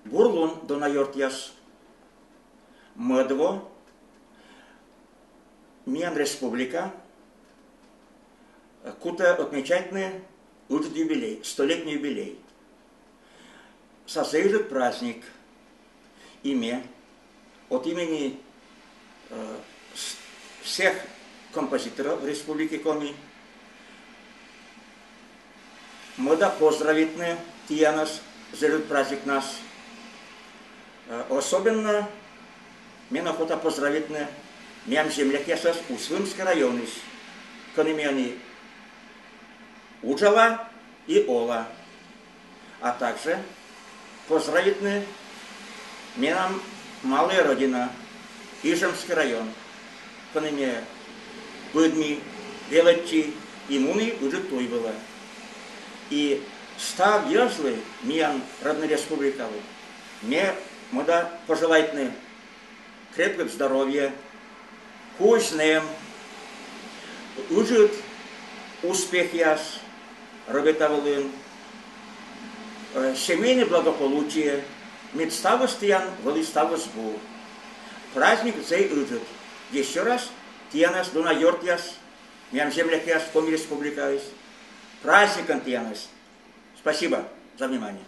Бурлун донайортяс. Мыдво. Миан республика. Кута отмечательный юбилей, 100-летний юбилей. Созрежет праздник имя от имени всех композиторов Республики Коми. Мы да поздравитны тиянас за этот праздник нас. Особенно мне охота поздравитны мям землекесас Услымский район, конымяни Уджава и Ола, а также поздравитны нам малая родина Ижемский район, конымя Быдми, Велетчи и Муни уже той было. И став яслы миян родной республикавы, мне мода пожелательны крепкого здоровья, вкусным, ужит успех яс, работавлын, семейное благополучие, медстава стоян, волистава сбу. Праздник зей ужит. Еще раз, тиянас донайорт яс, мям землях яс, коми республика яс. Праздником тиянас. Спасибо за внимание.